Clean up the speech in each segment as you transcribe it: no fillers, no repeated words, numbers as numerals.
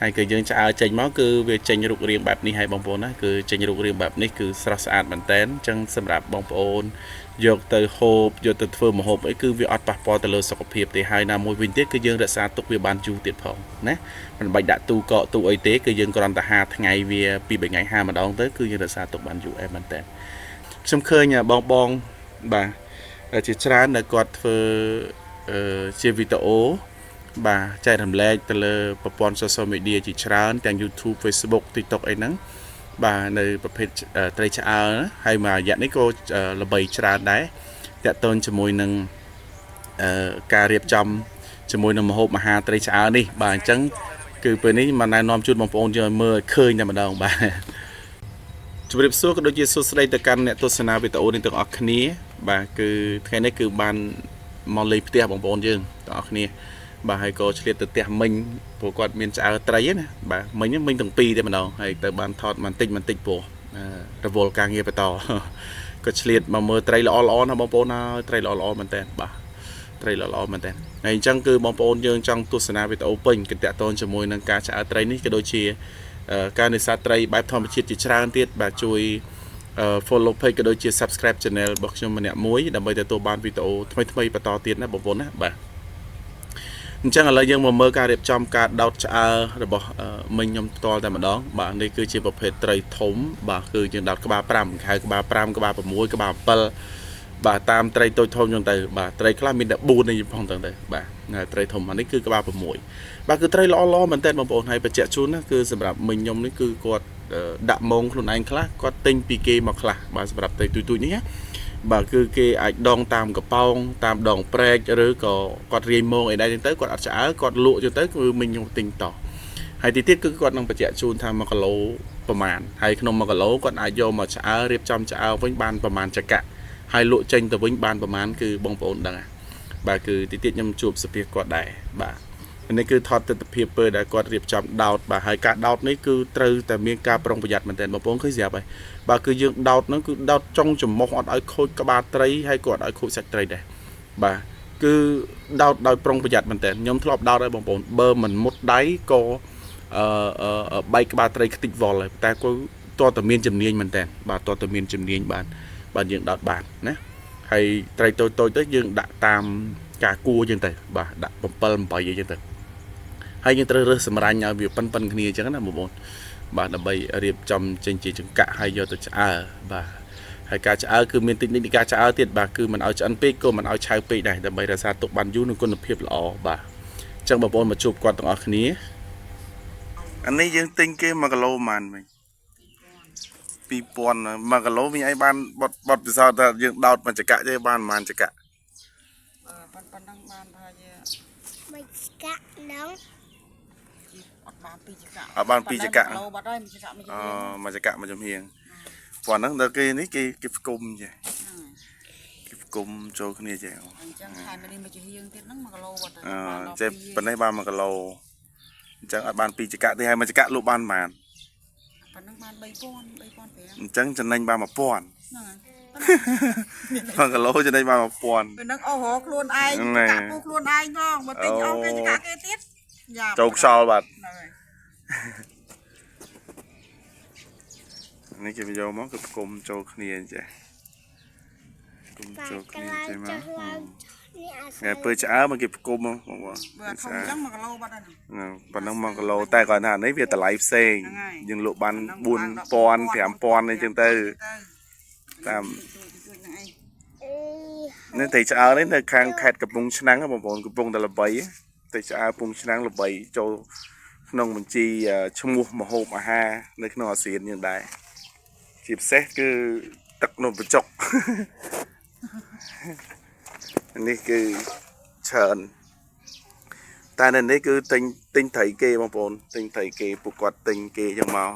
ហើយគឺយើងឆ្អើចេញមកគឺវាចេញរូបរាងបែបនេះហើយបងប្អូនណាគឺចេញរូបរាងបែបនេះគឺស្រស់ស្អាតមែនតើអញ្ចឹងសម្រាប់បងប្អូនយកទៅហូបយកទៅធ្វើម្ហូបអីគឺវាអត់ប៉ះពាល់ទៅលើសុខភាពទេហើយណាមួយវិញទៀតគឺយើងរក្សាទុកវាបានយូរទៀតផងណាមិនបាច់ដាក់ទូកកទូអីទេគឺយើងគ្រាន់តែហាថ្ងៃវាពី3ថ្ងៃហាម្ដងទៅគឺយើងរក្សាទុកបានយូរអែមែនតើខ្ញុំឃើញបងបាទជាច្រើនដែលគាត់ធ្វើជាវីដេអូបាទចែករំលែកទៅលើប្រព័ន្ធ social media ជាច្រើនទាំង YouTube Facebook TikTok អីហ្នឹងបាទនៅប្រភេទត្រីឆ្អើហើយមួយរយៈនេះក៏ល្បីច្រើនដែរតាក់ទងជាមួយនឹងការរៀបចំជាមួយនឹងម្ហូបអាហារត្រីឆ្អើនេះបាទអញ្ចឹងគឺពេលនេះមកណែនាំជូនបងប្អូនយើងឲ្យមើលឃើញតែម្ដងបាទជម្រាបសួរក៏ដូចជាសួស្តីទៅកាន់អ្នកទស្សនាវីដេអូនេះទាំងអស់គ្នាបាទគឺថ្ងៃនេះគឺបានមកលេងផ្ទះបងប្អូនយើងទាំងអស់គ្នាបាទហើយក៏ឆ្លៀតទៅផ្ទះមិញព្រោះគាត់មានឆ្អើត្រីណាបាទមិញទាំងពីរតែម្ដងហើយទៅបានថតបន្តិចព្រោះរវល់ការងារបន្តក៏ឆ្លៀតមកមើលត្រីល្អណាបងប្អូនហើយត្រីល្អមែនតើបាទត្រីល្អមែនតើហើយអញ្ចឹងគឺបងប្អូនយើងចង់ទស្សនាវីដេអូពេញគឺតាក់ទងជាមួយនឹងការឆ្អើត្រីនេះក៏ដូចជាការនេសាទត្រីបែបធម្មជាតិជាច្រើនទៀតបាទជួយ follow page ក៏ដូចជា subscribe channel របស់ខ្ញុំម្នាក់មួយដើម្បីទទួលបានវីដេអូថ្មីបន្តទៀតណាបងប្អូនណាបាទអញ្ចឹងឥឡូវយើងមកមើលការរៀបចំការដោតឆ្អើរបស់មិញខ្ញុំផ្ទាល់តែម្ដងបាទនេះគឺជាប្រភេទត្រីធំបាទគឺយើងដោតក្បាល5ហៅក្បាល5ក្បាល6ក្បាល7បាទតាមត្រីតូចធំចឹងទៅបាទត្រីខ្លះមានតែ4នេះផងទៅបាទត្រីធំអានេះគឺក្បាល6បាទគឺត្រីល្អមែនតើបងប្អូនហើយបញ្ជាក់ជូនណាគឺសម្រាប់មិញខ្ញុំនេះគឺគាត់ដាក់ម៉ងខ្លួនឯងខ្លះគាត់ទិញពីគេមកខ្លះបាទសម្រាប់ត្រីទូចនេះណាបាទគឺគេអាចដងតាមកប៉ោងតាមដងព្រែកឬក៏គាត់រាយម៉ងអីដែរទៅគាត់អត់ឆ្អើគាត់លក់ទៅគឺមិញខ្ញុំទិញតោះហើយទីទៀតគឺគាត់នឹងបញ្ជាក់ជូនថា1គីឡូប្រមាណហើយក្នុង1គីឡូគាត់អាចយកមកឆ្អើរៀបចំឆ្អើវិញបានប្រមាណចក្រហើយលក់ចេញទៅវិញបានប្រមាណគឺបងប្អូនដឹងបាទគឺទីទៀតខ្ញុំជួបសុភាគាត់ដែរបាទនេះគឺថតទស្សនវិជ្ជាពេលដែលគាត់រៀបចំដោតបាទហើយការដោតនេះគឺត្រូវតែមានការប្រុងប្រយ័ត្នមែនទែនបងប្អូនឃើញស្រាប់ហើយបាទគឺយើងដោតហ្នឹងគឺដោតចុងច្រមុះអត់ឲ្យខូចក្បាលត្រីហើយក៏អត់ឲ្យខូចសាច់ត្រីដែរបាទគឺដោតដោយប្រុងប្រយ័ត្នមែនទែនខ្ញុំធ្លាប់ដោតហើយបងប្អូនបើមិនមុតដៃក៏បែកក្បាលត្រីខ្ទេចវល់ហើយតែគាត់តើតមានជំនាញមែនទែនបាទតើតមានជំនាញបានយើងដោតបានណាហើយត្រីតូចទៅយើងដាក់តាមការគួរយើងទៅបាទដាក់7 8អីចឹងទៅហើយយើងត្រូវរើសសម្រាញ់ឲ្យវាប៉ិនគ្នាអញ្ចឹងណាបងប្អូនបាទដើម្បីរៀបចំចេញជាចង្កាក់ហើយយកទៅឆ្អើបាទហើយការឆ្អើគឺមានតិចនៃការឆ្អើទៀតបាទគឺមិនឲ្យឆ្អិនពេកក៏មិនឲ្យឆៅពេកដែរដើម្បីរក្សាទុកបានយូរនិងគុណភាពល្អបាទអញ្ចឹងបងប្អូនមកជួបគាត់ទាំងអស់គ្នាអានេះយើងទិញគេ1គីឡូប៉ុន្មានវិញ2000 1គីឡូវិញអីបានបត់ពិសោធន៍ថាយើងដោតមួយចង្កាក់ទេបានប៉ុន្មានចង្កាក់ប៉ុណ្ណឹងបានថាជាមួយចង្កាក់ហ្នឹងអត់បាន2ចង្កាក់អត់បាន2ចង្កាក់ឡូបាត់ហើយមួយចង្កាក់មួយចង្កាក់មួយចំហៀងប៉ុណ្ណឹងដល់គេនេះគេផ្គុំចេះគេផ្គុំចូលគ្នាចេះអញ្ចឹងខែនេះមួយចំហៀងទៀតហ្នឹង1គីឡូបាត់ចេះប៉ុណ្ណេះបាន1គីឡូអញ្ចឹងអត់បាន2ចង្កាក់ទេហើយមួយចង្កាក់លក់បានប៉ុន្មានប៉ុណ្ណឹងបាន3000 អញ្ចឹងចំណេញបាន1000ហ្នឹង1គីឡូចំណេញបាន1000ពេលហ្នឹងអូរកខ្លួនឯងកាក់ពូខ្លួនឯងផងបើទិញអស់គេចង្កាក់គេទៀតយ៉ាចូលខ្សលបាត់នេះគេយកមកគឺផ្គុំចូលគ្នាចេះផ្គុំចូលគ្នាចេះមកថ្ងៃពេលឆ្អើមកគេផ្គុំមកបងបើធំអញ្ចឹង1គីឡូបាត់ហើយប៉ុណ្ណឹង1គីឡូតែគាត់ថានេះវាតម្លៃផ្សេងយើងលក់បាន4000 5000អីចឹងទៅតាមនេះត្រីឆ្អើនេះនៅខាងខេត្តកំពង់ឆ្នាំងបងប្អូនកំពុងតែល្បីត្រីឆ្អើកំពង់ឆ្នាំងល្បីចូលក្នុងបញ្ជីឈ្មោះម្ហូបអាហារនៅក្នុងអាស៊ានយើងដែរជាពិសេសគឺទឹកនំបញ្ចុកនេះគឺច្រើនតែនៅនេះគឺទិញត្រីគេបងប្អូនទិញត្រីគេពួកគាត់ទិញគេចឹងមក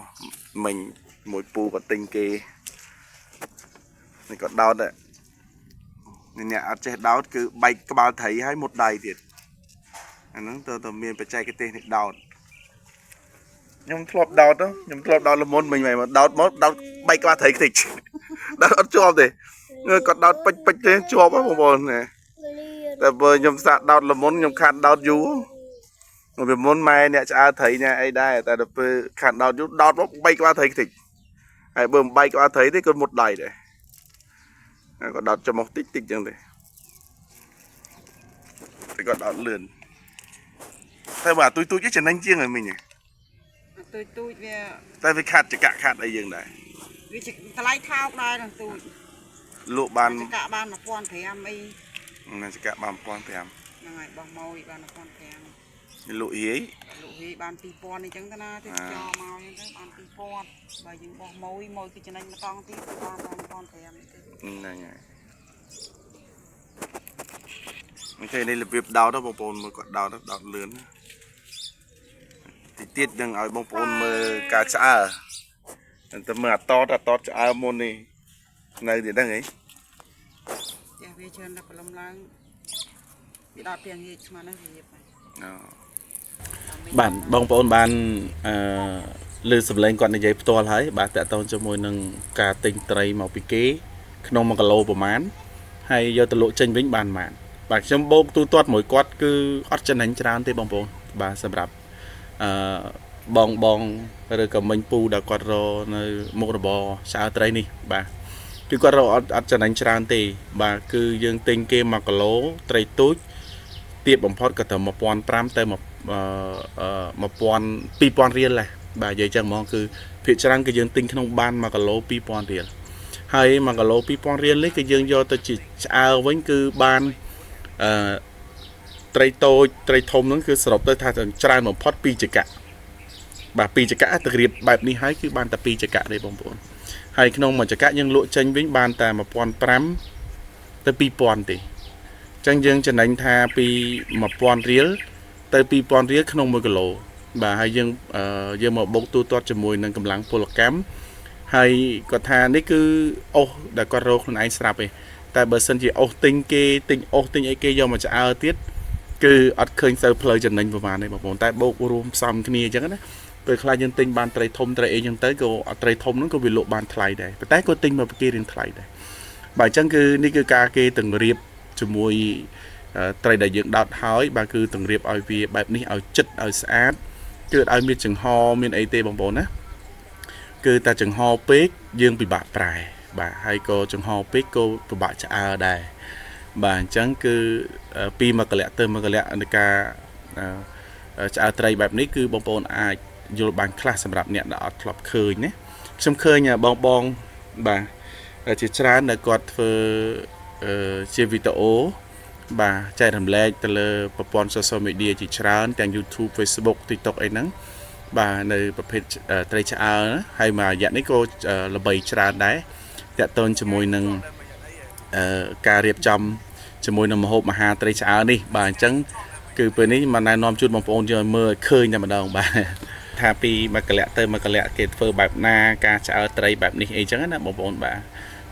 មិញមួយពូគាត់ទិញគេនេះគាត់ដោតអ្នកអត់ចេះដោតគឺបែកក្បាលត្រីឲ្យមុតដៃទៀតអាហ្នឹងតើមានបច្ចេកទេសនេះដោតខ្ញុំធ្លាប់ដោតល្មុនមិញមកដោតបែកក្បាលត្រីខ្ទេចដោតអត់ជាប់ទេគាត់ដោតពេចទេជាប់ហ៎បងប្អូនណាតែបើខ្ញុំសាកដោតល្មុនខ្ញុំខាត់ដោតយូរ vì muốn mai nè cha thấy nha ai đây tại đợt khăn đọt chút đọt bốc bay qua thấy thịt hay bơm bay qua thấy thế còn một đầy đấy còn đọt cho một tích tích chẳng thế thì còn đọt lườn thay bà tôi chứ chẳng anh chiêng rồi mình nhỉ tôi về tại vì khát chỉ cả khát ở giường này vì chỉ lấy thao đây là tôi lụa bàn cả ban là con thấy em ấy này chỉ cả bàn quan thèm ngày bằng mồi ban là con thèm lụa hiế lụi ban pi pon này chẳng thế nào thì cho màu như thế ban pi pon và những bông mồi cái chân anh mà to tí ban con thèm này này thế đây là việc đào đó bông bồn mà còn đào đó đào lớn thì tiết đừng ở bông bồn mà cá chả tầm mà to chả môn này này thì đang ấy dạ về chân là làm lang bị đào tiền gì mà nó gì vậy bản bông bồn ban lư sập lên cònใน ตัว ហើយបាទតើតូនជាមួយនឹងការទិញត្រីមកពីគេក្នុង1គីឡូប្រហែលហើយយកទៅលក់ចេញវិញបានប៉ុន្មានបាទខ្ញុំបោកទូទាត់មួយគាត់គឺអត់ចំណេញច្រើនទេបងប្អូនបាទសម្រាប់បងឬក៏មិញពូដែលគាត់រនៅមុខរបរឆ្អើត្រីនេះបាទគឺគាត់រអត់ចំណេញច្រើនទេបាទគឺយើងទិញគេ1គីឡូត្រីទូចទាបបំផុតក៏ត្រឹម 1,500 ទៅ2,000 រៀលដែរបាទនិយាយចឹងហ្មងគឺភាគច្រើនគឺយើងទិញក្នុងបាន1គីឡូ 2,000 រៀលហើយ1គីឡូ 2,000 រៀលនេះគឺយើងយកទៅជាឆ្អើវិញគឺបានត្រីតូចត្រីធំហ្នឹងគឺសរុបទៅថាច្រើនបំផុត2ចង្កាក់បាទ2ចង្កាក់ទៅរៀបបែបនេះហើយគឺបានតែ2ចង្កាក់ទេបងប្អូនហើយក្នុងមួយចង្កាក់យើងលក់ចេញវិញបានតែ 1,500 ទៅ 2,000 ទេអញ្ចឹងយើងចំណេញថាពី 1,000 រៀលទៅ 2,000 រៀលក្នុង1គីឡូបាទហើយយើងមកបុកទូទាត់ជាមួយនឹងកម្លាំងពលកម្មហើយគាត់ថានេះគឺអូសដែលគាត់រកខ្លួនឯងស្រាប់ទេតែបើសិនជាអូសទិញគេទិញអូសទិញអីគេយកមកឆ្អើទៀតគឺអត់ឃើញទៅផ្លូវចំណេញប្រហែលទេបងប្អូនតែបូករួមផ្សំគ្នាអញ្ចឹងណាពេលខ្លះយើងទិញបានត្រីធំត្រីអីអញ្ចឹងទៅក៏ត្រីធំហ្នឹងក៏វាលក់បានថ្លៃដែរប៉ុន្តែក៏ទិញមកពីគេរៀងថ្លៃដែរបាទអញ្ចឹងគឺនេះគឺការគេទាំងរៀបជាមួយត្រីដែលយើងដោតហើយបាទគឺទាំងរៀបឲ្យវាបែបនេះឲ្យចិត្តឲ្យស្អាតគឺឲ្យមានចង្ហមានអីទេបងប្អូនណាគឺតែចង្ហពេកយើងពិបាកប្រែបាទហើយក៏ចង្ហពេកក៏ពិបាកឆ្អើដែរបាទអញ្ចឹងគឺពី1កលៈទៅ1កលៈនៃការឆ្អើត្រីបែបនេះគឺបងប្អូនអាចយល់បានខ្លះសម្រាប់អ្នកដែលអត់ធ្លាប់ឃើញណាខ្ញុំឃើញបងបាទជាច្រើនដែលគាត់ធ្វើជាវីដេអូបាទចែករំលែកទៅលើប្រព័ន្ធ social media ជាច្រើនទាំង YouTube Facebook TikTok អីហ្នឹងបាទនៅប្រភេទត្រីឆ្អើហើយមួយរយៈនេះក៏ល្បីច្រើនដែរតាក់ទងជាមួយនឹងការរៀបចំជាមួយនឹងម្ហូបអាហារត្រីឆ្អើនេះបាទអញ្ចឹងគឺពេលនេះមកណែនាំជូនបងប្អូនយកមើលឃើញតែម្ដងបាទថាពី1កលៈទៅ1កលៈគេធ្វើបែបណាការឆ្អើត្រីបែបនេះអីចឹងណាបងប្អូនបាទ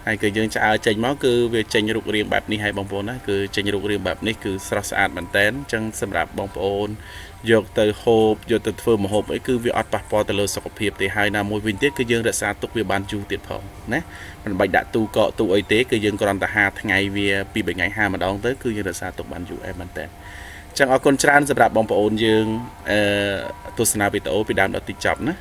ហើយគឺយើងឆ្អើចេញមកគឺវាចេញរូបរាងបែបនេះហើយបងប្អូនណាគឺចេញរូបរាងបែបនេះគឺស្រស់ស្អាតមែនតែនអញ្ចឹងសម្រាប់បងប្អូនយកទៅហូបយកទៅធ្វើម្ហូបអីគឺវាអត់ប៉ះពាល់ទៅលើសុខភាពទេហើយណាមួយវិញទៀតគឺយើងរក្សាទុកវាបានយូរទៀតផងណាមិនបាច់ដាក់ទូកកទូអីទេគឺយើងគ្រាន់តែហាថ្ងៃវា2 3ថ្ងៃហាម្ដងទៅគឺយើងរក្សាទុកបានយូរអែមែនតែនអញ្ចឹងអរគុណច្រើនសម្រាប់បងប្អូនយើងទស្សនាវីដេអូពីដើមដល់ទីចប់ណា